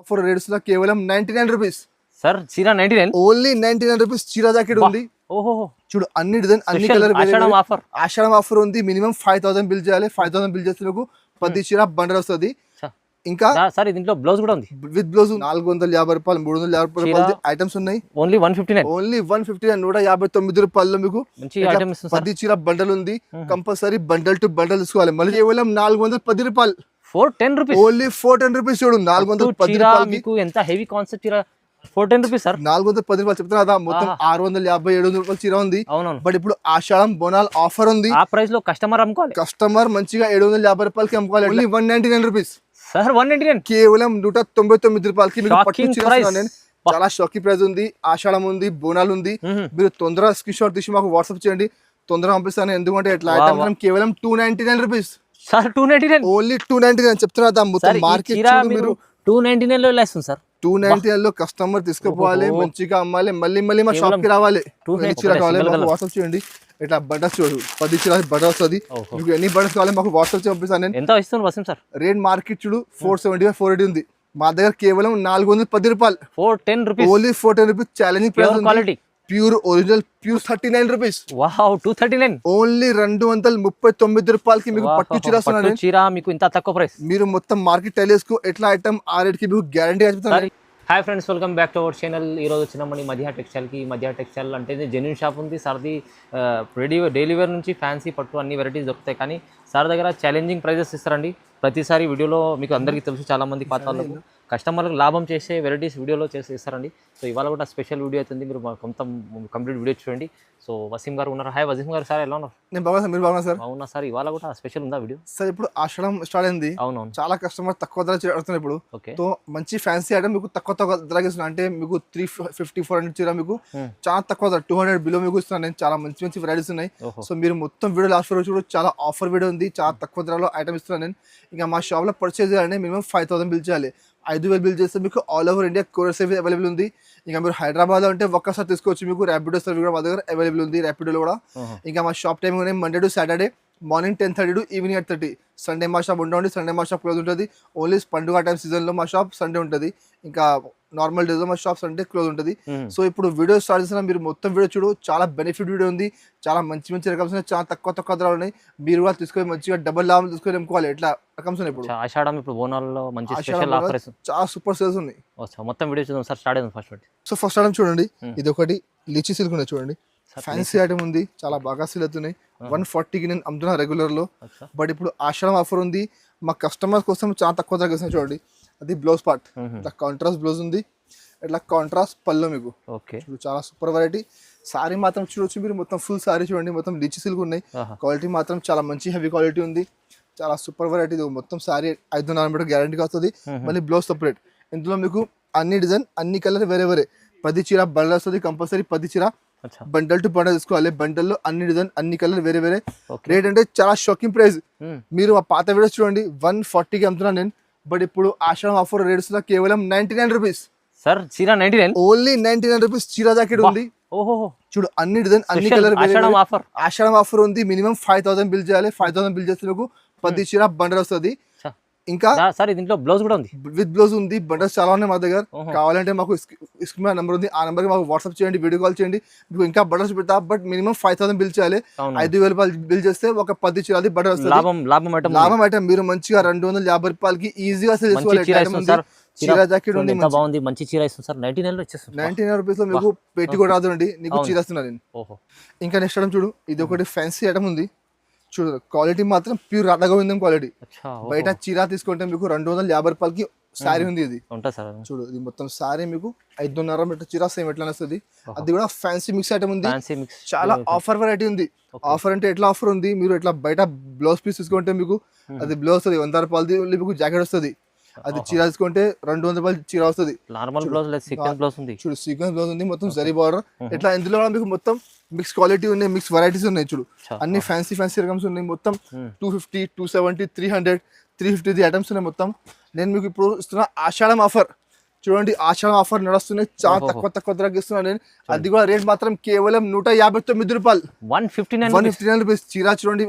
For rates లో కేవలం 99 rupees. Sir చీర 99 ఓన్లీ 99 రూపీస్ చీర జాకెట్ ఉంది. ఓహో చూడు అన్ని డిజైన్ అన్ని కలర్ ఆషాఢం ఆఫర్ ఉంది. మినిమం 5000 బిల్ చేయాలి. 5000 బిల్ చేస్తే మీకు 10 చీర బండల్ వస్తుంది. ఇంకా సార్ దీంట్లో బ్లౌజ్ కూడా ఉంది విత్ బ్లౌజ్. 450 రూపాయలు 350 రూపాయలు ఐటమ్స్ ఉన్నాయి. ఓన్లీ 159 ఓన్లీ 159 159 రూపాయల్లో మీకు 10 చీర బండల్ ఉంది. కంపల్సరీ బండల్ టు బండల్ తీసుకోవాలి. మళ్ళీ కేవలం 410 రూపాయలు 410 రూపీస్ ఓన్లీ 410 రూపీస్. చూడు 410 రూపాయలు మీకు ఎంత హెవీ కాన్సెప్ట్ చీర 410 రూపీస్ సార్. 410 రూపాయలు చెప్తున్నా కదా. మొత్తం 650-700 రూపాయలు చీర ఉంది. బట్ ఇప్పుడు ఆషాఢం బోనాల్ ఆఫర్ ఉంది. ఆ ప్రైస్ లో కస్టమర్ అమ్ముకోవాలి. కస్టమర్ మంచిగా 750 రూపాయలకి అమ్ముకోవాలి. Only 199 rupees sir. 199 కేవలం 199 రూపాయలకి మీకు పట్టు చీర. చాలా షాకింగ్ ప్రైస్ ఉంది. ఆషాఢం ఉంది, బోనాల్ ఉంది. మీరు తొందరగా స్క్రీన్ షాట్ తీసి మాకు వాట్సాప్ చేయండి. తొందరగా పంపిస్తాను. ఎందుకంటే ఇట్లా ఐటమ్ కేవలం 299 రూపీస్ సార్. 299 ఓన్లీ 299 చెప్తున్నా. మొత్తం మార్కెట్ మీరు 299 లో లేస్తుంది సార్. 299 లో కస్టమర్ తీసుకుపోవాలి, మంచిగా అమ్మాలి, మళ్ళీ మళ్ళీ మా షాప్ కి రావాలి. చీర కావాలి మాకు వాట్సాప్ చేయండి. ఇట్లా బటర్స్ చూడు 10 చీర బటర్ వస్తుంది. మీకు ఎన్ని బటర్స్ కావాలి మాకు వాట్సాప్ పంపిస్తాను నేను. ఎంత ఇస్తున్నారు వసీం సార్? రేట్ మార్కెట్ చూడు 475 480 ఉంది. మా దగ్గర కేవలం 410 రూపాయలు 410 rupees only 410 rupees. Challenging price ఉంది. Pure original pure 39 rupees. Wow 239 only 239 రూపాయలకి మీకు పట్టు చీర వస్తున్నాను. చీర మీకు ఇంత తక్కువ ప్రైస్. మీరు మొత్తం మార్కెట్ టైలర్స్ కు ఎట్లా ఐటమ్ ఆ రేట్ కి మీకు గ్యారంటీ చెప్తాను. Hi friends, welcome back to our channel. ఈరోజు వచ్చినామని మధ్య టెక్స్టైల్కి. మధ్య టెక్స్టైల్ అంటే జెన్యూన్ షాప్ ఉంది. సార్ది డైలీ వేర్ నుంచి ఫ్యాన్సీ పట్టు అన్ని వెరైటీస్ దొరుకుతాయి. కానీ సార్ దగ్గర ఛాలెంజింగ్ ప్రైజెస్ ఇస్తారండి. ప్రతిసారి వీడియోలో మీకు అందరికీ తెలుసు, చాలామంది పాత వాళ్ళకు కస్టమర్లకు లాభం చేసే వెరైటీస్ వీడియోలో చేసి ఇస్తారండి. సో ఇవాళ కూడా స్పెషల్ వీడియో అవుతుంది. మీరు మొత్తం కంప్లీట్ వీడియో చూడండి. సో వసీం గారు ఉన్నారు. హాయ్ వసీం గారు. సార్ ఎలా ఉన్నారు? నేను బాగా సార్, మీరు బాగున్నా సార్? అవునా సార్. ఇవాళ కూడా స్పెషల్ ఉందా వీడియో? సార్ ఇప్పుడు ఆషాఢం స్టార్ట్ అయింది. అవునవును. చాలా కస్టమర్ తక్కువ ధర చేస్తున్నారు ఇప్పుడు. సో మంచి ఫ్యాన్సీ ఐటమ్ మీకు తక్కువ ధరకి ఇస్తున్నాను. అంటే మీకు 350-400 చీర మీకు చాలా తక్కువ ధర 200 బిలో మీకు ఇస్తున్నాను నేను. చాలా మంచి మంచి వెరైటీస్ ఉన్నాయి. సో మీరు మొత్తం వీడియో లాస్ట్ వరకు చూడు. చాలా ఆఫర్ వీడియో ఉంది. చాలా తక్కువ ధరలో ఐటమ్ ఇస్తున్నాను నేను. ఇంకా మా షాప్లో పర్చేజ్ చేయాలంటే మినిమం 5000 బిల్ చేయాలి. 5000 బిల్ చేస్తే మీకు all over India courier service available ఉంది. ఇంకా మీరు హైదరాబాద్లో అంటే ఒక్కసారి తీసుకోవచ్చు. మీకు ర్యాపిడో సర్వీస్ కూడా మా దగ్గర అవైలబుల్ ఉంది. ర్యాపిడోలో కూడా. ఇంకా మా shop time Monday to Saturday morning 10:30 to evening 8:30. Sunday మా షాప్ ఉంటుంది. సండే మా షాప్ క్లోజ్ ఉంటుంది. ఓన్లీ పండుగ టైం సీజన్లో మా షాప్ సండే ఉంటుంది. ఇంకా నార్మల్ డేస్లో మా షాప్ సండే క్లోజ్ ఉంటుంది. సో ఇప్పుడు వీడియో స్టార్ట్ చేసిన మీరు మొత్తం వీడియో చూడు. చాలా బెనిఫిట్ వీడియో ఉంది. చాలా మంచి మంచి రకమ్స్ ఉన్నాయి. చాలా తక్కువ ధరలు ఉన్నాయి. మీరు కూడా తీసుకొని మంచిగా డబుల్ లాభం తీసుకొని అమ్ముకోవాలి. ఎట్లా రకమ్స్ ఉన్నాయి ఇప్పుడు. ఆషాఢం ఇప్పుడు బోనాల్లో మంచి స్పెషల్ ఆఫర్స్ చాలా సూపర్ సేల్స్ ఉన్నాయి. మొత్తం వీడియో చూద్దాం సార్. స్టార్ట్ చేద్దాం ఫస్ట్. సో ఫస్ట్ ఐటమ్ చూడండి. ఇది ఒకటి లిచీ సిల్క్ ఉన్నాయి చూడండి. ఫ్యాన్సీ ఐటమ్ ఉంది. చాలా బాగా సేల్ అవుతున్నాయి. 140కి నేను అమ్ముతున్నా రెగ్యులర్ లో. బట్ ఇప్పుడు ఆషాఢం ఆఫర్ ఉంది. మా కస్టమర్స్ కోసం చాలా తక్కువ ధరకి ఇస్తున్నాయి చూడండి. అది బ్లౌజ్ పార్ట్ ఇట్లా కాంట్రాస్ట్ బ్లౌజ్ ఉంది. ఇట్లా కాంట్రాస్ట్ పళ్ళు మీకు చాలా సూపర్ వెరైటీ. సారీ మాత్రం చూడొచ్చు మీరు. మొత్తం ఫుల్ సారీ చూడండి. మొత్తం లిచీ సిల్క్ ఉన్నాయి. క్వాలిటీ మాత్రం చాలా మంచి హెవీ క్వాలిటీ ఉంది. చాలా సూపర్ వెరైటీ. మొత్తం సారీ 5-4 మీటర్ గ్యారంటీ వస్తుంది. మళ్ళీ బ్లౌజ్ సపరేట్. ఇందులో మీకు అన్ని డిజైన్ అన్ని కలర్ వేరే వేరే 10 చీర బండల్ వస్తుంది. కంపల్సరీ 10 చీర బండల్ టు బండల్ తీసుకోవాలి. బండల్ లో అన్ని డిజైన్ అన్ని కలర్ వేరే వేరే. రేట్ అంటే చాలా షాకింగ్ ప్రైస్. మీరు మా పాత వీడియోస్ చూడండి. 140కి అమ్ముతున్నాను నేను. బట్ ఇప్పుడు ఆషాఢం ఆఫర్ రేట్స్ లో కేవలం 99 రూపీస్ సార్. చీర 99 ఓన్లీ 99 రూపీస్ చీర జాకెట్ ఉంది. చూడు అన్ని డిజైన్ అన్ని కలర్ ఆషాఢం ఆఫర్ ఉంది. మినిమం 5000 బిల్ చేయాలి. 5000 బిల్ చేస్తే మీకు 10 చీర బండల్ వస్తుంది. ఇంకా సార్ దీంట్లో బ్లౌజ్ కూడా ఉంది. విత్ బ్లౌజ్ ఉంది. బండల్స్ చాలా ఉన్నాయి మా దగ్గర. కావాలంటే మాకు స్క్రీన్ నెంబర్ ఉంది. ఆ నెంబర్కి మాకు వాట్సాప్ చేయండి, వీడియో కాల్ చేయండి. మీకు ఇంకా బండల్స్ పెడతా. బట్ మినిమం 5000 బిల్ చేయాలి. 5000 రూపాయలు బిల్ చేస్తే ఒక 10 చీర బండల్ వస్తుంది. లాభం ఐటమ్. మీరు మంచిగా 250 రూపాయలకి ఈజీగా సేల్ చేసుకోవాలి. చీర జాకెట్ ఉంది. బాగుంది. మంచి చీర ఇస్తుంది సార్. 99 రూపీస్ లో మీకు పెట్టి కూడా రాదండి. నీకు చీర ఇస్తున్నాను నేను. ఇంకా నెక్స్ట్ ఐటమ్ చూడు. ఇది ఒకటి ఫ్యాన్సీ ఐటమ్ ఉంది. చూడు క్వాలిటీ మాత్రం ప్యూర్ రాధా గోవిందం క్వాలిటీ. బయట చీర తీసుకుంటే మీకు 250 రూపాయలకి సారీ ఉంది. ఇది చూడు. ఇది మొత్తం సారీ మీకు 5.5 మీటర్ చీర సేమ్ ఎట్లా వస్తుంది. అది కూడా ఫ్యాన్సీ మిక్స్ ఐటమ్ ఉంది. చాలా ఆఫర్ వెరైటీ ఉంది. ఆఫర్ అంటే ఎట్లా ఆఫర్ ఉంది. మీరు ఎట్లా బయట బ్లౌజ్ పీస్ తీసుకుంటే మీకు అది బ్లౌజ్ వస్తుంది 100 రూపాయలది. మీకు జాకెట్ వస్తుంది. అది చీర తీసుకుంటే 200 రూపాయలు చీర వస్తుంది. చూడు సీక్వెన్స్ బ్లౌజ్ ఉంది. మొత్తం జరీ బార్డర్. ఎట్లా ఇందులో మీకు మొత్తం మిక్స్ క్వాలిటీ ఉన్నాయి. మిక్స్ వెరైటీస్ ఉన్నాయి. చూడు అన్ని ఫ్యాన్సీ రకమ్స్ ఉన్నాయి. మొత్తం 250, 270, 300, 350 ఐటమ్స్ ఉన్నాయి మొత్తం. నేను మీకు ఇప్పుడు ఇస్తున్నా ఆషాఢం ఆఫర్. చూడండి ఆషాఢం ఆఫర్ నడుస్తున్నాయి. చాలా తక్కువ ధరకి ఇస్తున్నాను నేను. అది కూడా రేట్ మాత్రం కేవలం 159 రూపాయలు 159 రూపీస్ చీర. చూడండి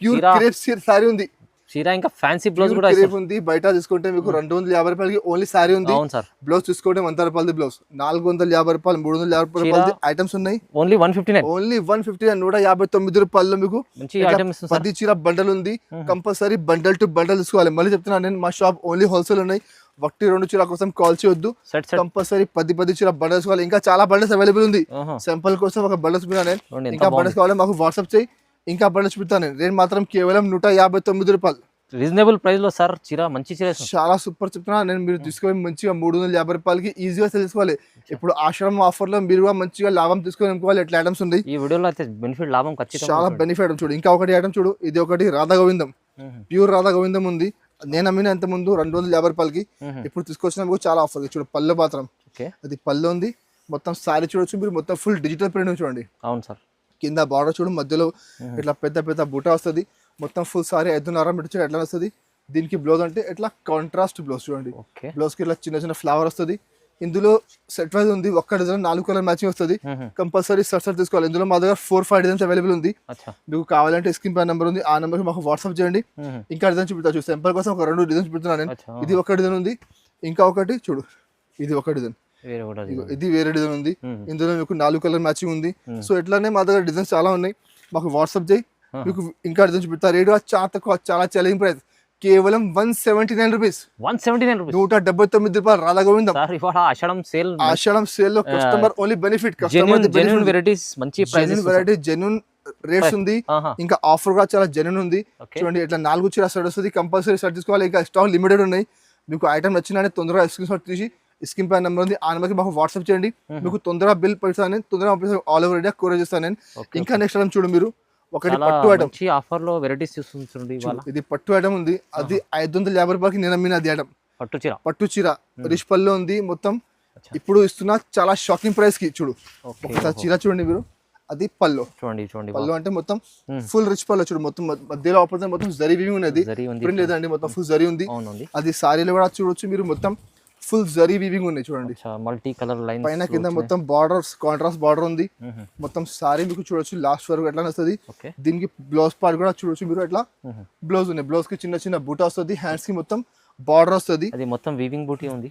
ప్యూర్ క్రేప్ సారీ ఉంది. చీర ఇంకా ఫ్యాన్సీ బ్లౌజ్ కూడా క్రేప్ ఉంది. బయట తీసుకుంటే మీకు 250 రూపాయలకి ఓన్లీ శారీ ఉంది. అవును సార్. బ్లౌజ్ తీసుకుంటే 100 రూపాయలది బ్లౌజ్, 450 రూపాయలు, 350 రూపాయలది ఐటమ్స్ ఉన్నాయి. ఓన్లీ 159, ఓన్లీ 159, 159 రూపాయల్లో మీకు మంచి ఐటమ్స్. 10 చీర బండల్ ఉంది. కంపల్సరీ బండల్ టు బండల్ తీసుకోవాలి. మళ్ళీ చెప్తున్నాను నేను, మా షాప్ ఓన్లీ హోల్సేల్ ఉన్నాయి. 1-2 చీర కోసం కాల్ చేయొద్దు. కంపల్సరీ 10 చీర బండల్స్ కావాలి. ఇంకా చాలా బండల్స్ అవైలబుల్ ఉంది. సింపుల్ కోసం ఒక బండల్స్ చూపిస్తాను నేను. ఇంకా బండల్స్ కావాలి మాకు వాట్సాప్ చేయి, ఇంకా బండల్స్ చూపిస్తాను నేను. రేట్ మాత్రం కేవలం 159 రూపాయలు. రీజనబుల్ ప్రైస్ లో సార్. చీర మంచి చీర, చాలా సూపర్ చెప్తున్నా నేను. మీరు తీసుకొని మంచిగా 350 రూపాయలకి ఈజీగా తీసుకోవాలి. ఇప్పుడు ఆశ్రమం ఆఫర్ లో మీరు కూడా మంచిగా లాభం తీసుకొని అనుకోవాలి. ఎట్లా ఐటమ్స్ ఉంది ఈ వీడియోలో అయితే బెనిఫిట్, లాభం ఖచ్చితంగా చాలా బెనిఫిట్. చూడు ఇంకా ఒకటి ఐటమ్ చూడు, ఇది ఒకటి రాధా గోవిందం, ప్యూర్ రాధా గోవిందం ఉంది. నేను అమ్మిన ఎంత ముందు 250 రూపాయలకి, ఇప్పుడు తీసుకొచ్చిన మీకు చాలా ఆఫర్. చూడు పళ్ళు మాత్రం అది పళ్ళు ఉంది. మొత్తం సారీ చూడొచ్చు మీరు, మొత్తం ఫుల్ డిజిటల్ ప్రింట్ చూడండి. అవును సార్. కింద బార్డర్ చూడు, మధ్యలో ఇట్లా పెద్ద పెద్ద బూటా వస్తుంది. మొత్తం ఫుల్ సారీ 5.5 మీటర్ ఎట్లా వస్తుంది. దీనికి బ్లౌజ్ అంటే ఇట్లా కాంట్రాస్ట్ బ్లౌజ్ చూడండి. బ్లౌజ్ కి ఇట్లా చిన్న చిన్న ఫ్లవర్ వస్తుంది. ఇందులో సెట్ వైజ్ ఉంది. ఒక్క డిజైన్ 4 కలర్ మ్యాచింగ్ వస్తుంది. కంపల్సరీ సెట్ తీసుకోవాలి. ఇందులో మా దగ్గర 4-5 డిజైన్స్ అవైలబుల్ ఉంది. మీకు కావాలంటే స్క్రీన్ పై నెంబర్ ఉంది, ఆ నెంబర్ మాకు వాట్సాప్ చేయండి. ఇంకా డిజైన్ చూపిస్తా. సింపుల్ కోసం ఒక 2 డిజైన్స్ పెడుతున్నాను నేను. ఇది ఒక డిజైన్ ఉంది. ఇంకా ఒకటి చూడు, ఇది ఒక డిజైన్, ఇది వేరే డిజైన్ ఉంది. ఇందులో మీకు 4 కలర్ మ్యాచింగ్ ఉంది. సో ఇట్లానే మా దగ్గర డిజైన్స్ చాలా ఉన్నాయి. మాకు వాట్సాప్ చేయి, మీకు ఇంకా డిజైన్ చూపిస్తా. రేట్ చాలా తక్కువ, చాలా ఛాలెంజింగ్ ప్రైస్. కేవలం 179 రూపీస్. 179 రూపీస్, 179 రూపాయలు రాధా గోవిందం. ఆషాఢం సేల్ లో customer only benefit. Genuine varieties, మంచి ప్రైస్, వెరైటీ జెన్యూన్ రేట్స్ ఉంది. ఇంకా ఆఫర్ కూడా చాలా జెన్యూన్ ఉంది. చూడండి ఇట్లా 4 చీర సెట్ వస్తుంది. కంపల్సరీ సెట్ తీసుకోవాలి. ఇంకా స్టాక్ లిమిటెడ్ ఉన్నాయి. మీకు ఐటమ్ నచ్చినా తొందరగా స్క్రీన్ షాట్ తీసి స్క్రీన్ పై నెంబర్ ఉంది, ఆ నెంబర్కి మాకు వాట్సాప్ చేయండి. మీకు తొందరగా బిల్ పెడతాను నేను, తొందరగా ఆల్ ఓవర్ ఇండియా కొరియర్ చేస్తాను నేను. ఇంకా నెక్స్ట్ ఐటమ్ చూడు మీరు, ఒకటి పట్టు ఐటమ్ ఆఫర్ లో వెరైటీస్ చూస్తుంది. ఇది పట్టు ఐటమ్ ఉంది. అది 550 రూపాయలకి నేను అమ్మిన అది ఐటమ్. పట్టు చీర రిష్ పల్లో ఉంది మొత్తం. ఇప్పుడు ఇస్తున్నా చాలా షాకింగ్ ప్రైస్ కి. చూడు ఒకసారి చీర చూడండి మీరు, అది పల్లో చూడండి. పల్లో అంటే మొత్తం ఫుల్ రిచ్ పల్లో. చూడు మొత్తం మధ్యలో ఆపరేషన్ మొత్తం జరీ వీవింగ్ ఉన్నది, ప్రింట్ లేదండి, మొత్తం ఫుల్ జరీ ఉంది. అది సారీలో కూడా చూడొచ్చు మీరు, మొత్తం ఫుల్ జరీ వీవింగ్ ఉన్నాయి చూడండి. మల్టీ కలర్ లైన్ పైన కింద మొత్తం బార్డర్స్ కాంట్రాస్ట్ బార్డర్ ఉంది. మొత్తం సారీ మీకు చూడొచ్చు లాస్ట్ వరకు ఎట్లా వస్తుంది. దీనికి బ్లౌజ్ పార్ట్ కూడా చూడొచ్చు మీరు. ఎట్లా బ్లౌజ్ ఉన్నాయి. బ్లౌజ్ కి చిన్న చిన్న బూటా వస్తుంది. హ్యాండ్స్ కి మొత్తం బార్డర్ వస్తుంది. అది మొత్తం వీవింగ్ బూటీ ఉంది,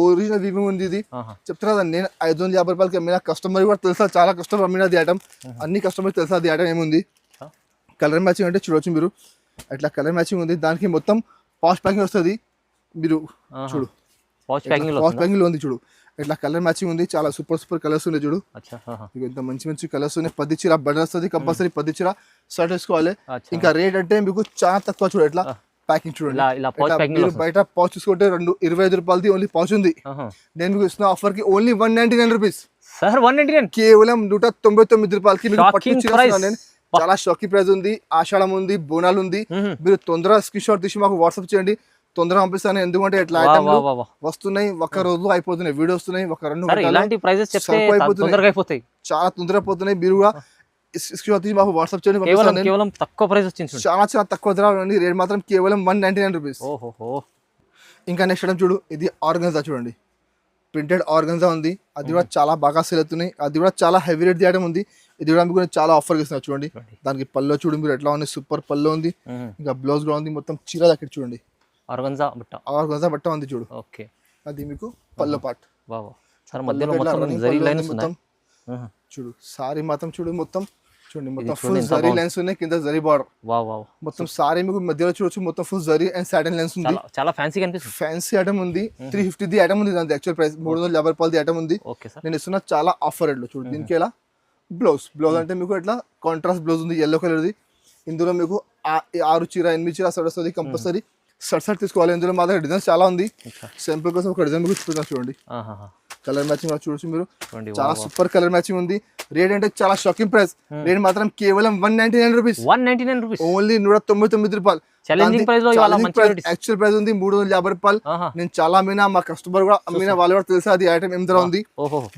ఒరిజినల్ వీవింగ్ ఉంది. ఇది చెప్తున్నా నేను 550 రూపాయలకి అమ్మిన. కస్టమర్ కూడా తెలుసా, చాలా కస్టమర్ అమ్మినది ఐటమ్. అన్ని కస్టమర్ తెలుసా అది ఐటమ్ ఏముంది. కలర్ మ్యాచింగ్ అంటే చూడొచ్చు మీరు, అట్లా కలర్ మ్యాచింగ్ ఉంది. దానికి మొత్తం పాష్ ప్యాకింగ్ వస్తుంది. మీరు చూడు పాష్ ప్యాకింగ్ లో ఉంది. చూడు ఇట్లా కలర్ మ్యాచింగ్ ఉంది. చాలా సూపర్ కలర్స్ ఉన్నాయి. చూడు ఇంత మంచి కలర్స్ ఉన్నాయి. 10 చీర బండల్ వస్తుంది. కంపల్సరీ 10 చీర షర్ట్ వేసుకోవాలి. ఇంకా రేట్ అంటే మీకు చాలా తక్కువ. చూడు ఎట్లా ప్యాకింగ్ చూడండి. మీరు బయట పౌచ్ చూసుకుంటే 25 రూపాయలది ఓన్లీ పౌచ్ ఉంది. నేను మీకు ఇస్తున్న ఆఫర్ కి ఓన్లీ 199 రూపీస్. కేవలం 199 రూపాయలకి మీకు పట్టు చీర. నేను చాలా షాకింగ్ ప్రైస్ ఉంది. ఆషాఢం ఉంది, బోనాలు ఉంది. మీరు తొందరగా స్క్రీన్ షాట్ తీసి మాకు వాట్సాప్ చేయండి, తొందరగా పంపిస్తాను. ఎందుకంటే ఎట్లా ఐటమ్లు వస్తున్నాయి, ఒక రోజు అయిపోతున్నాయి. వీడియో వస్తున్నాయి, ఒక 2 అయిపోతాయి, చాలా తొందరగా పోతున్నాయి. మీరు కూడా మాకు వాట్సాప్ చేయండి. తక్కువ ప్రైస్ వచ్చింది, చాలా తక్కువ ధర. రేట్ మాత్రం కేవలం 199 రూపీస్. ఇంకా నెక్స్ట్ ఐటమ్ చూడు, ఇది ఆర్గన్జా చూడండి. ప్రింటెడ్ ఆర్గన్జా ఉంది. అది కూడా చాలా బాగా సేల్ అవుతున్నాయి. అది కూడా చాలా హెవీ రేట్ ఐటమ్ ఉంది. ఇది కూడా మీకు చాలా ఆఫర్ ఇస్తున్నారు. చూడండి దానికి పల్లో చూడు మీరు ఎట్లా ఉంది, సూపర్ పల్లో ఉంది. ఇంకా బ్లౌజ్ కూడా ఉంది. మొత్తం చీర జాకెట్ చూడండి, ఆర్గన్జా బట్ట ఉంది. చూడు అది మీకు పల్లో పార్ట్. చూడు సారీ మాత్రం చూడు, మొత్తం చూడండి, మొత్తం ఫుల్ జరీ లైన్స్ ఉన్నాయి. కింద జరీ బార్డర్. మొత్తం సారీ మీకు మధ్యలో చూడొచ్చు, మొత్తం full zari and satin lines ఉంది. చాలా ఫ్యాన్సీ కనిపిస్తుంది. ఫ్యాన్సీ ఐటమ్ ఉంది. 350 ఐటమ్ ఉంది. దాని యాక్చువల్ ప్రైస్ 350 రూపాయలది ఐటమ్ ఉంది. నేను ఇస్తున్నా చాలా ఆఫర్ రేట్లో. చూడు దీనికి ఎలా బ్లౌజ్ అంటే మీకు ఎట్లా కాంట్రాస్ట్ బ్లౌజ్ ఉంది, ఎల్లో కలర్ది. ఇందులో మీకు 6 చీర 8 చీర సెట్ వస్తుంది. కంపల్సరీ సెట్ తీసుకోవాలి. ఇందులో మా దగ్గర డిజైన్స్ చాలా ఉంది. సింపుల్ కోసం ఒక డిజైన్ మీకు చూపిస్తాను చూడండి. కలర్ మ్యాచింగ్ చూడొచ్చు మీరు, చాలా సూపర్ కలర్ మ్యాచింగ్ ఉంది. రేట్ అంటే చాలా షాకింగ్ ప్రైస్. రేట్ మాత్రం కేవలం 199 రూపీస్. ఓన్లీ 199 రూపాయలు. యాక్చువల్ ప్రైస్ ఉంది 350 రూపాయలు. నేను చాలా అమ్మినా, మా కస్టమర్ కూడా అమ్మినా, వాళ్ళు కూడా తెలుసా అది ఐటమ్ ఎంత ఉంది.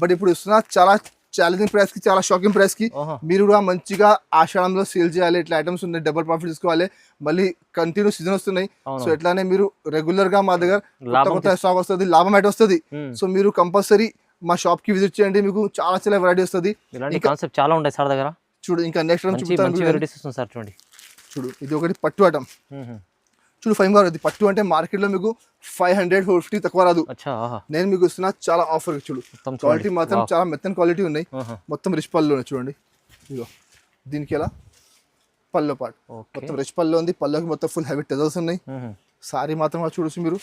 బట్ ఇప్పుడు ఇస్తున్నా చాలా ఛాలెంజింగ్ ప్రైస్ కి, చాలా షాకింగ్ ప్రైస్ కి. మీరు కూడా మంచిగా ఆషాఢంలో సేల్ చేయాలి. ఇట్లా ఐటమ్స్ ఉన్నాయి, డబుల్ ప్రాఫిట్ తీసుకోవాలి. మళ్ళీ కంటిన్యూ సీజన్ వస్తున్నాయి. సో ఎట్లానే మీరు రెగ్యులర్ గా మా దగ్గర కొత్త స్టాక్ వస్తుంది, లాభం అయితే వస్తుంది. సో మీరు కంపల్సరీ మా షాప్ కి విజిట్ చేయండి, మీకు చాలా వెరైటీ వస్తుంది. చాలా ఉంటాయి సార్ దగ్గర. చూడు ఇంకా నెక్స్ట్ చూడండి. చూడు ఇది ఒకటి పట్టు ఐటమ్. చూడు 5 కావాలి. పట్టు అంటే మార్కెట్ లో మీకు 500 450 తక్కువ రాదు. అచ్చా ఆహా. నేను మీకు ఇస్తున్నా చాలా ఆఫర్. చూడు మొత్తం క్వాలిటీ మాత్రం చాలా మెత్తని క్వాలిటీ ఉన్నాయి. ఆహా. మొత్తం రిచ్ పళ్ళు చూడండి. ఇదిగో దీనికి ఎలా పళ్ళు పాటు మొత్తం రిచ్ పళ్ళు ఉంది. పళ్ళుకి మొత్తం ఫుల్ హెవీ టెజల్స్ ఉన్నాయి. సారీ మాత్రం చూడొచ్చు మీరు.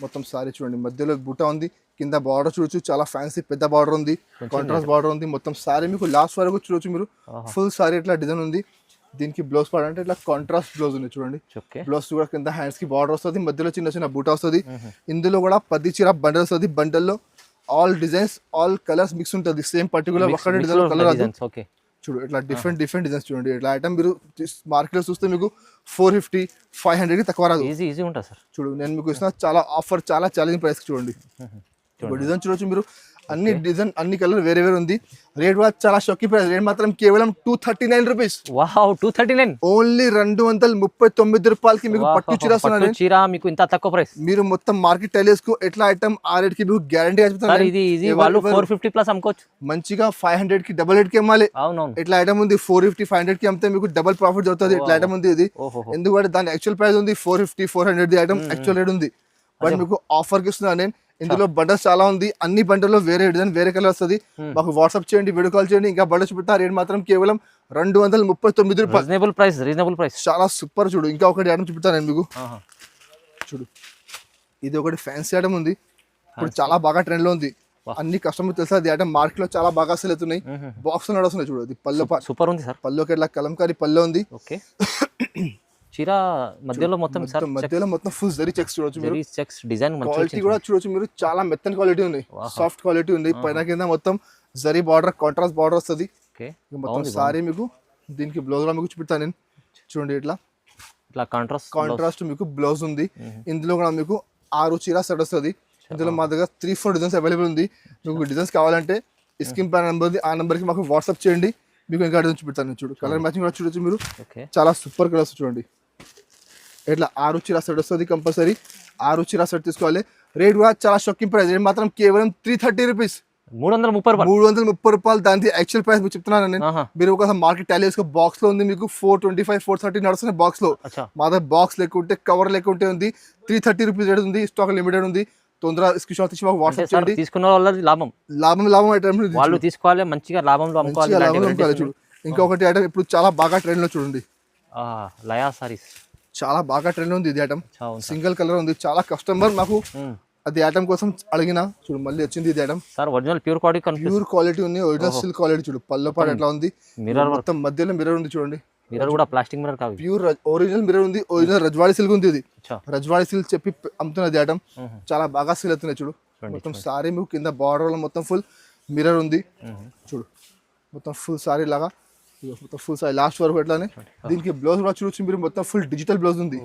మొత్తం సారీ చూడండి, మధ్యలో బూటా ఉంది, కింద బార్డర్ చూడొచ్చు, చాలా ఫ్యాన్సీ పెద్ద బార్డర్ ఉంది, కాంట్రాస్ట్ బార్డర్ ఉంది. మొత్తం సారీ మీకు లాస్ట్ వరకు చూడొచ్చు మీరు. ఫుల్ సారీ ఇట్లా డిజైన్ ఉంది. దీనికి బ్లౌజ్ పార్ట్ అంటే ఇట్లా కాంట్రాస్ట్ బ్లౌజ్ ఉంది చూడండి. బ్లౌజ్ కూడా కింద హ్యాండ్స్ కి బార్డర్ వస్తుంది, మధ్యలో చిన్న చిన్న బూటా వస్తుంది. ఇందులో కూడా 10 చీర బండల్ వస్తుంది. బండల్లో all designs all colours mix ఉంటుంది. సేమ్ పర్టికులర్ ఒక్కటే డిజైన్ కలర్ అది. చూడు ఇట్లా డిఫరెంట్ డిజైన్స్ చూడండి. ఇట్లా ఐటమ్ మీరు మార్కెట్ లో చూస్తే మీకు 450 500 కి తక్కువ రాదు. ఈజీ ఉంటుంది సార్. చూడు నేను మీకు ఇస్తున్నా చాలా ఆఫర్, చాలా ఛాలెంజింగ్ ప్రైస్ చూడండి. డిజైన్ చూడొచ్చు మీరు. అన్ని డిజైన్ అన్ని కలర్ వేరే వేరే ఉంది. రేట్ కూడా చాలా షాకీ ప్రైస్. రేట్ మాత్రం కేవలం 239 రూపీస్. వావ్ 239 ఓన్లీ 239 రూపాయలకి మీకు పట్టు చీర వస్తున్నాను. చీర మీకు ఇంత తక్కువ ప్రైస్. మీరు మొత్తం మార్కెట్ టైలర్స్ కు ఎట్లా ఐటమ్ ఆ రేట్ కి మీకు గ్యారంటీ చెప్తాను. ఇది ఈజీ వాళ్ళు 450 ప్లస్ అమ్ముకోవచ్చు. మంచిగా 500 కి డబుల్ రేట్ కి అమ్మాలి. అవునవును. ఇట్లా ఐటమ్ ఉంది 450 500 కి అమ్మితే మీకు డబుల్ ప్రాఫిట్ అవుతుంది. ఇట్లా ఐటమ్ ఉంది ఇది. ఎందుకంటే దాని యాక్చువల్ ప్రైస్ ఉంది 450 400 ది ఐటమ్ యాక్చువల్ రేట్ ఉంది. బట్ మీకు ఆఫర్ కి ఇస్తున్నాను నేను. ఇందులో బండల్స్ చాలా ఉంది. అన్ని బండల్లో వేరే డిజైన్ వేరే కలర్ వస్తుంది. మాకు వాట్సాప్ చేయండి, వీడియో కాల్ చేయండి. ఇంకా బండల్స్ చూపిస్తా. రేట్ మాత్రం కేవలం 239 రూపాయలు. రీజనబుల్ ప్రైస్ చాలా సూపర్. చూడు ఇంకా ఒకటి ఐటమ్ చూపిస్తాను నేను మీకు. చూడు ఇది ఒకటి ఫ్యాన్సీ ఐటమ్ ఉంది. ఇప్పుడు చాలా బాగా ట్రెండ్ లో ఉంది. అన్ని కస్టమర్ తెలుసా అది ఐటమ్ మార్కెట్ లో చాలా బాగా సేల్ అవుతున్నాయి. బాక్స్ నడుస్తున్నాయి. చూడు అది పళ్ళు సూపర్ ఉంది సార్. పళ్ళుకి ఇట్లా కలంకారీ పళ్ళు ఉంది. చీర మధ్యలో మొత్తం ఫుల్ జరీ చెక్స్ చూడొచ్చు మీరు. చెక్స్ డిజైన్ క్వాలిటీ కూడా చూడొచ్చు మీరు. చాలా మెత్తని క్వాలిటీ ఉంది, సాఫ్ట్ క్వాలిటీ ఉంది. పైన కింద మొత్తం జరీ బార్డర్ కాంట్రాస్ట్ బార్డర్ వస్తుంది. మొత్తం సారీ మీకు దీనికి బ్లౌజ్ కూడా మీకు చూపిస్తాను నేను. చూడండి ఇట్లా కాంట్రాస్ట్ మీకు బ్లౌజ్ ఉంది. ఇందులో కూడా మీకు 6 చీర సెట్ వస్తుంది. ఇందులో మా దగ్గర 3-4 డిజైన్స్ అవైలబుల్ ఉంది. మీకు డిజైన్స్ కావాలంటే స్క్రీన్ పైన నెంబర్ ఉంది, ఆ నెంబర్కి మాకు వాట్సాప్ చేయండి. మీకు ఇంకా డిజైన్ చూపిస్తాను. చూడు కలర్ మ్యాచింగ్ కూడా చూడొచ్చు మీరు. చాలా సూపర్ కలర్స్ చూడండి. ఇట్లా 6 చీర సెట్ వస్తుంది. కంపల్సరీ 6 చీర సెట్ తీసుకోవాలి. రేట్ కూడా చాలా షాకింగ్ ప్రైస్. రేట్ మాత్రం కేవలం 330 రూపీస్. 330 రూపాయలు. దానికి యాక్చువల్ ప్రైస్ మీకు చెప్తున్నాను నేను. మీరు ఒక మార్కెట్ టాలీ చేసుకో. బాక్స్ లో ఉంది మీకు 425 430 నడుస్తుంది బాక్స్ లో. మా దగ్గర బాక్స్ లేకుంటే కవర్ లేకుంటే ఉంది 330 రూపీస్ రేట్ ఉంది. స్టాక్ లిమిటెడ్ ఉంది. తొందరగా స్క్రీన్ షాట్ తీసి మాకు వాట్సాప్ చేయండి. తీసుకున్న వాళ్ళది లాభం ఐటమ్ వాళ్ళు తీసుకోవాలి. మంచిగా లాభంలో అమ్ముకోవాలి. చూడు ఇంకొకటి ఐటమ్ ఇప్పుడు చాలా బాగా ట్రెండ్ లో చూడండి. లయా సారీస్ చాలా బాగా ట్రెండ్ ఉంది. ఇది ఐటమ్ సింగిల్ కలర్ ఉంది. చాలా కస్టమర్ మాకు అది ఐటమ్ కోసం అడిగిన. చూడు మళ్ళీ వచ్చింది ఇది item. Sir original pure quality ఉంది. Original silk quality. చూడు పళ్ళ పాటు ఎట్లా ఉంది. మిర్రర్ మొత్తం మధ్యలో మిర్రర్ ఉంది చూడండి. మిర్రర్ కూడా ప్లాస్టిక్ మిర్రర్ కాదు, ప్యూర్ ఒరిజినల్ మిర్రర్ ఉంది. ఒరిజినల్ రజ్వాడి సిల్క్ ఉంది. ఇది రజ్వాడి సిల్క్ చెప్పి అమ్ముతున్నది ఐటమ్. చాలా బాగా సేల్ అవుతున్నాయి. చూడు మొత్తం సారీ మీకు కింద బార్డర్ లో మొత్తం ఫుల్ మిర్రర్ ఉంది. చూడు మొత్తం ఫుల్ సారీ లాగా మొత్తం ఫుల్ సారీ లాస్ట్ వరకు ఎట్లానే. దీనికి బ్లౌజ్ కూడా చూడొచ్చు మీరు. మొత్తం ఫుల్ డిజిటల్ బ్లౌజ్ ఉంది.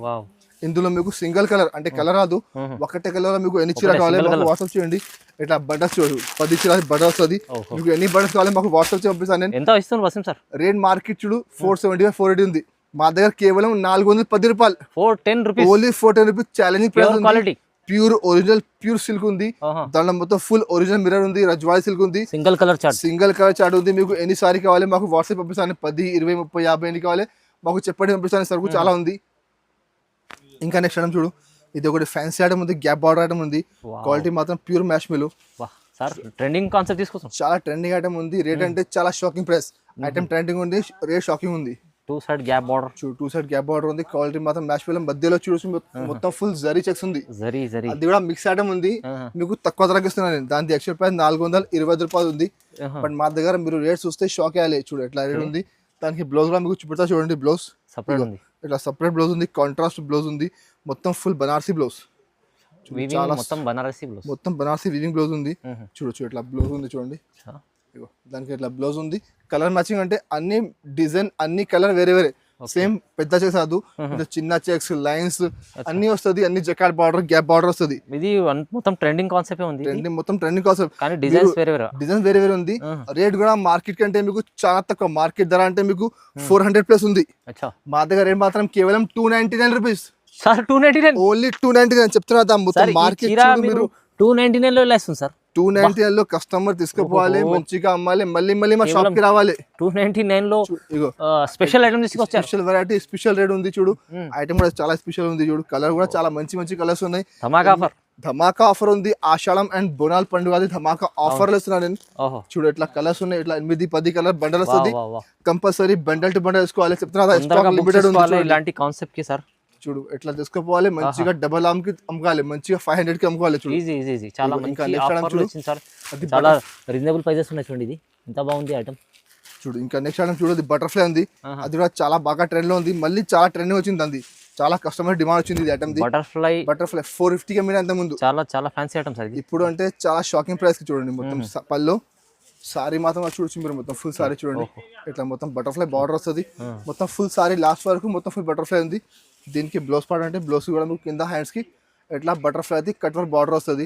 ఇందులో మీకు సింగిల్ కలర్ అంటే కలర్ రాదు. ఒకటే కలర్ మీకు ఎన్ని చీర కావాలి మాకు వాట్సాప్ చేయండి. ఇట్లా బటన్స్ చూడు 10 చీర బటర్ వస్తుంది. మీకు ఎన్ని బటన్స్ కావాలి మాకు వాట్సాప్ చేసి పంపిస్తాను నేను. ఎంత ఇస్తుంది సార్? రేట్ మార్కెట్ చూడు 475 480 ఉంది. మా దగ్గర కేవలం 410 రూపాయలు. 410 rupees only 410 rupees. Challenging price ఉంది. ప్యూర్ ఒరిజినల్ ప్యూర్ సిల్క్ ఉంది. దాంట్లో మొత్తం ఫుల్ ఒరిజినల్ మిర్రర్ ఉంది. రజ్వాడి సిల్క్ ఉంది. సింగిల్ కలర్ చార్ట్ ఉంది. మీకు ఎన్ని సారీ కావాలి మాకు వాట్సాప్ పంపిస్తాను. 10 20 30 50 ఎన్ని కావాలి మాకు చెప్పండి పంపిస్తాను. సరుకు చాలా ఉంది. ఇంకా నెక్స్ట్ ఐటమ్ చూడు. ఇది ఒకటి ఫ్యాన్సీ ఐటమ్ ఉంది. గ్యాప్ బార్డర్ ఐటమ్ ఉంది. క్వాలిటీ మాత్రం ప్యూర్ మ్యాష్ మిల్. ట్రెండింగ్ కాన్సెప్ట్ తీసుకొస్తాం. చాలా ట్రెండింగ్ ఐటమ్ ఉంది. రేట్ అంటే చాలా షాకింగ్ ప్రైస్. ఐటమ్ ట్రెండింగ్ ఉంది, రేట్ షాకింగ్ ఉంది. 2 సైడ్ గ్యాప్ బార్డర్. చూడు 2 సైడ్ గ్యాప్ బార్డర్ ఉంది. క్వాలిటీ మాత్రం మ్యాష్ మిల్. మధ్యలో చూసి మొత్తం ఫుల్ జరీ చెక్స్ ఉంది. అది కూడా మిక్స్ ఐటమ్ ఉంది. మీకు తక్కువ ధరకి ఇస్తున్నాను నేను. దాని యాక్చువల్ ప్రైస్ 420 రూపాయలు ఉంది. బట్ మా దగ్గర మీరు రేట్ చూస్తే షాక్ అయ్యాలి. చూడు ఎట్లా రేట్ ఉంది. దానికి బ్లౌజ్ కూడా మీకు చూపెడతా చూడండి. బ్లౌజ్ సపరేట్ ఉంది. ఇట్లా సపరేట్ బ్లౌజ్ ఉంది. కాంట్రాస్ట్ బ్లౌజ్ ఉంది. మొత్తం ఫుల్ బనారసీ బ్లౌజ్. మొత్తం బనారసీ వీవింగ్ బ్లౌజ్ ఉంది. చూడొచ్చు ఇట్లా బ్లౌజ్ ఉంది చూడండి. దానికి ఇట్లా బ్లౌజ్ ఉంది. కలర్ మ్యాచింగ్ అంటే అన్ని డిజైన్ అన్ని కలర్ వేరే వేరే. సేమ్ పెద్ద చెక్స్ కాదు, చిన్న చెక్స్ లైన్స్ అన్ని వస్తుంది. అన్ని జకాట్ బార్డర్ గ్యాప్ బార్డర్ వస్తుంది. ఇది మొత్తం ట్రెండింగ్ కాన్సెప్ట్ ఉంది. మొత్తం ట్రెండింగ్ కాన్సెప్ట్ కానీ డిజైన్స్ వేరే వేరే ఉంది. రేట్ కూడా మార్కెట్ కంటే మీకు చాలా తక్కువ. మార్కెట్ ధర అంటే మీకు 400 ప్లస్ ఉంది. మా దగ్గర రేట్ మాత్రం కేవలం 299 రూపీస్. సార్ 299 ఓన్లీ 299 చెప్తున్నా. మొత్తం మార్కెట్ మీరు 299 లో ఇస్తుంది సార్. 299 లో కస్టమర్ తీసుకుపోవాలి, మంచిగా అమ్మాలి, మళ్ళీ మళ్ళీ మా షాప్ కి రావాలి. 299 లో ఇగో స్పెషల్ ఐటమ్ తీసుకొచ్చారు. స్పెషల్ వెరైటీ, స్పెషల్ రేట్ ఉంది చూడు. ఐటమ్ కూడా చాలా స్పెషల్ ఉంది చూడు. కలర్ కూడా చాలా మంచి మంచి కలర్స్ ఉన్నాయి. ధమాకా ఆఫర్ ఉంది. ఆషాఢం అండ్ బోనాల్ పండుగ ధమాకా ఆఫర్లు ఇస్తున్నాను నేను. చూడు ఇట్లా కలర్స్ ఉన్నాయి. ఇట్లా 8-10 కలర్ బండల్ వస్తుంది. కంపల్సరీ బండల్ టు బండల్ వేసుకోవాలి. చెప్తున్నా స్టాక్ లిమిటెడ్ ఉంది. ఇలాంటి కాన్సెప్ట్ కి సార్ చూడు ఎట్లా తీసుకుపోవాలి, మంచిగా డబల్ ఆర్మ్ కి అమ్ముకోవాలి, మంచిగా 500 కి అమ్ముకోవాలి. చూడు ఈజీ చాలా మంచి ఆఫర్లు వచ్చింది సార్. చాలా రీజనబుల్ ప్రైజెస్ ఉన్నాయి చూడండి. ఇది ఎంత బాగుంది ఐటమ్. చూడు ఇంకా నెక్స్ట్ ఐటమ్ చూడు, అది బటర్ఫ్లై ఉంది. అది కూడా చాలా బాగా ట్రెండ్ లో ఉంది. మళ్ళీ చాలా ట్రెండింగ్ వచ్చింది. అది చాలా కస్టమర్ డిమాండ్ వచ్చింది. ఇది ఐటమ్ బటర్ఫ్లై 450 కి అంత ముందు చాలా ఫ్యాన్సీ ఐటమ్స్. ఇప్పుడు అంటే చాలా షాకింగ్ ప్రైస్ కి చూడండి. మొత్తం పళ్ళు సారీ మాత్రం చూడొచ్చు మీరు. మొత్తం ఫుల్ సారీ చూడండి. ఇట్లా మొత్తం బటర్ఫ్లై బార్డర్ వస్తుంది. మొత్తం ఫుల్ సారీ లాస్ట్ వరకు మొత్తం ఫుల్ బటర్ఫ్లై ఉంది. దీనికి బ్లౌజ్ పార్ట్ అంటే బ్లౌజ్ కూడా మీకు కింద హ్యాండ్స్ కి ఇట్లా బటర్ఫ్లై అది కట్ వర్క్ బార్డర్ వస్తుంది.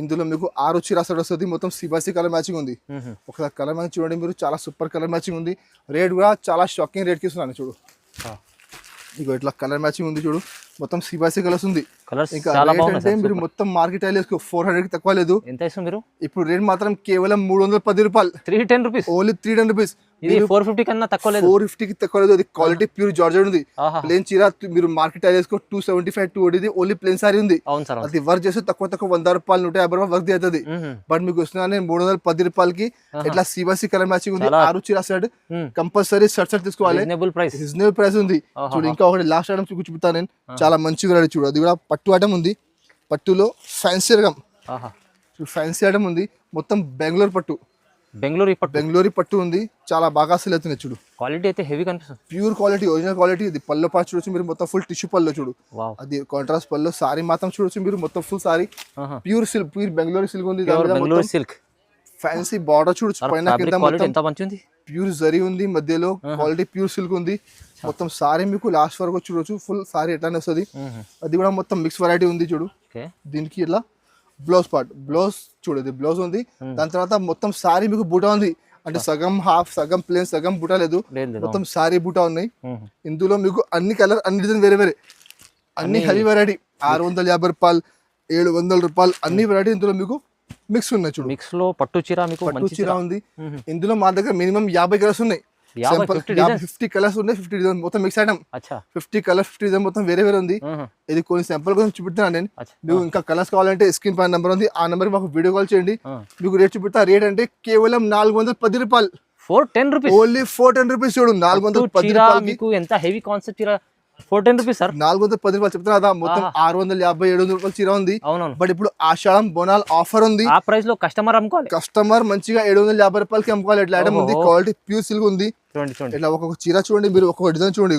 ఇందులో మీకు 6 చీర సెట్ వస్తుంది. మొత్తం సిబాసి కలర్ మ్యాచింగ్ ఉంది. ఒకసారి కలర్ మ్యాచింగ్ చూడండి మీరు. చాలా సూపర్ కలర్ మ్యాచింగ్ ఉంది. రేట్ కూడా చాలా షాకింగ్ రేట్ కి ఇస్తున్నాను చూడు. ఇగో ఇట్లా కలర్ మ్యాచింగ్ ఉంది చూడు. మొత్తం సిబాసి కలర్స్ ఉంది. ఇంకా రేట్ అంటే మీరు మొత్తం మార్కెట్ వేసుకో 400 కి తక్కువ లేదు. ఎంత ఇస్తుంది మీరు? ఇప్పుడు రేట్ మాత్రం కేవలం 310 రూపాయలు. 310 రూపీస్ ఓన్లీ 310 రూపీస్. ఇది 450 కన్నా తక్కువ లేదు. 450 కి తక్కువ లేదు. అది క్వాలిటీ ప్యూర్ జార్జెట్ ఉంది. ప్లేన్ చీర మీరు మార్కెట్ వేసుకో 275 280. ఓన్లీ ప్లేన్ సారీ ఉంది. అది వర్క్ చేస్తే తక్కువ 100 రూపాయలు 150 రూపాయలు వర్క్ అవుతుంది. బట్ మీకు వస్తున్నా 310 రూపాయలకి ఇట్లా సిబాసి కలర్ మ్యాచింగ్ ఉంది. 6 చీర సెట్ కంపల్సరీ సెట్ తీసుకోవాలి. రీజనబుల్ ప్రైస్ ఉంది. చూడు ఇంకా ఒకటి లాస్ట్ ఐటమ్ చూపిస్తాను నేను. చాలా మంచిగా రెడీ చూడు. అది కూడా పట్టు ఐటమ్ ఉంది. పట్టులో ఫ్యాన్సీ రకం ఫ్యాన్సీ ఐటమ్ ఉంది. మొత్తం బెంగళూరు పట్టు ఉంది. చాలా బాగా సేల్ అవుతుంది. చూడు క్వాలిటీ అయితే హెవీ కనిపిస్తుంది. Pure quality, original quality. ఇది పళ్ళు పాటు చూడొచ్చు మీరు. మొత్తం ఫుల్ టిష్యూ పళ్ళు చూడు. అది కాంట్రాస్ట్ పళ్ళు. సారీ మాత్రం చూడొచ్చు మీరు. మొత్తం full sorry pure silk, pure Bengaluru silk ఉంది. ఫ్యాన్సీ బార్డర్ చూడొచ్చు. పైన కింద ప్యూర్ జరీ ఉంది. మధ్యలో క్వాలిటీ ప్యూర్ సిల్క్ ఉంది. మొత్తం సారీ మీకు లాస్ట్ వరకు చూడొచ్చు. ఫుల్ సారీ ఎట్లానే వస్తుంది. అది కూడా మొత్తం మిక్స్ వెరైటీ ఉంది చూడు. దీనికి ఇట్లా బ్లౌజ్ పార్ట్, బ్లౌజ్ చూడదు బ్లౌజ్ ఉంది. దాని తర్వాత మొత్తం సారీ మీకు బూటా ఉంది. అంటే సగం హాఫ్, సగం ప్లేన్, సగం బూటా లేదు. మొత్తం సారీ బూటా ఉన్నాయి. ఇందులో మీకు అన్ని కలర్, అన్ని డిజైన్ వేరే వేరే, అన్ని హెవీ వెరైటీ. 650 రూపాయలు, 700 రూపాయలు అన్ని వెరైటీ ఇందులో మీకు మిక్స్ ఉన్నాయి. చూడు మిక్స్ లో పట్టు చీర ఉంది. ఇందులో మా దగ్గర మినిమం 50 కలర్స్ ఉన్నాయి. 50 కలర్స్ ఉన్నాయి. 50 డిజైన్ మొత్తం మిక్స్ ఐటమ్. 50 కలర్స్ 50 డిజైన్ మొత్తం వేరే వేరే ఉంది. ఇది కొన్ని శాంపుల్ కోసం చూపిస్తున్నాను నేను. మీకు ఇంకా కలర్స్ కావాలంటే స్క్రీన్ పైన నెంబర్ ఉంది. ఆ నెంబర్ మాకు వీడియో కాల్ చేయండి. మీకు రేట్ చూపిస్తా. రేట్ అంటే కేవలం 410 రూపాయలు. 410 రూపీస్ ఓన్లీ 410 రూపీస్. చూడు 410 రూపాయలు. మీకు ఎంత హెవీ కాన్సెప్ట్ చీర 410 రూపీస్ సార్. 410 రూపాయలు చెప్తున్నా కదా. మొత్తం 650 700 రూపాయలు చీర ఉంది. బట్ ఇప్పుడు ఆషాఢం బోనాల్ ఆఫర్ ఉంది. ఆ ప్రైస్ లో కస్టమర్ అమ్ముకోవాలి. కస్టమర్ మంచిగా 750 రూపాయలకి అమ్ముకోవాలి. ఎట్లా ఐటమ్ ఉంది. క్వాలిటీ ప్యూర్ సిల్క్ ఉంది. ఇట్లా ఒక్కొక్క చీర చూడండి మీరు. ఒక్కొక్క డిజైన్ చూడండి.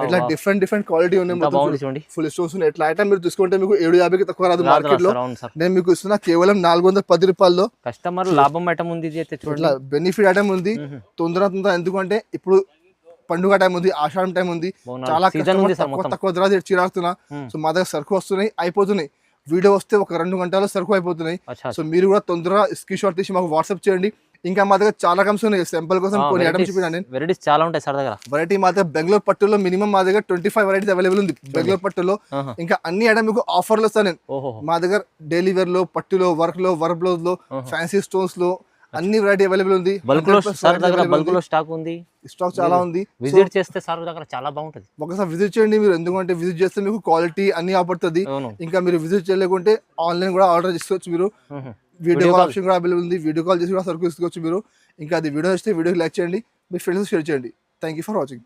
ఇట్లా డిఫరెంట్ క్వాలిటీ ఉన్నాయి. ఫుల్ స్టోన్స్ ఉన్నాయి. ఎట్లా ఐటమ్ మీరు తీసుకుంటే మీకు 750కి తక్కువ రాదు మార్కెట్ లో. నేను మీకు ఇస్తున్నా కేవలం 410 రూపాయల్లో. కస్టమర్ లాభం ఐటమ్ ఉంది. ఇట్లా బెనిఫిట్ ఐటమ్ ఉంది. తొందర ఎందుకంటే ఇప్పుడు పండుగ టైం ఉంది, ఆషాఢం టైం ఉంది. చాలా తక్కువ ధర చీరాడుతున్నా. సో మా దగ్గర సరుకు వస్తున్నాయి, అయిపోతున్నాయి. వీడియో వస్తే ఒక 2 గంటల్లో సరుకు అయిపోతున్నాయి. సో మీరు కూడా తొందరగా స్క్రీన్ షాట్ తీసి మాకు వాట్సాప్ చేయండి. ఇంకా మా దగ్గర చాలా రకమ్స్ ఉన్నాయి. శాంపుల్ కోసం కొన్ని ఐటమ్స్ చూపించాను. వెరైటీస్ చాలా ఉంటాయి సార్ దగ్గర. వెరైటీ మా దగ్గర బెంగళూరు పట్టులో మినిమం మా దగ్గర 25 వెరైటీస్ అవైలబుల్ ఉంది. బెంగళూరు పట్టులో ఇంకా అన్ని ఐటమ్ మీకు ఆఫర్లు వస్తాను నేను. మా దగ్గర డైలీ వేర్ లో, పట్టులో, వర్క్ బ్లౌజ్ లో, ఫ్యాన్సీ స్టోన్స్ లో అన్ని వెరైటీ అవైలబుల్ ఉంది. స్టాక్ చాలా ఉంది. విజిట్ చేస్తే సార్ దగ్గర చాలా బాగుంటుంది. ఒకసారి విజిట్ చేయండి మీరు. ఎందుకంటే విజిట్ చేస్తే మీకు క్వాలిటీ అన్ని ఆపడుతుంది. ఇంకా మీరు విజిట్ చేయలేకుంటే ఆన్లైన్ కూడా ఆర్డర్ చేసుకోవచ్చు మీరు. వీడియో కాల్ ఆప్షన్ కూడా అవైలబుల్ ఉంది. వీడియో కాల్ చేసి కూడా సరుకు తీసుకోవచ్చు మీరు. ఇంకా అది వీడియో వస్తే వీడియోకి లైక్ చేయండి, మీ ఫ్రెండ్స్ షేర్ చేయండి. Thank you for watching.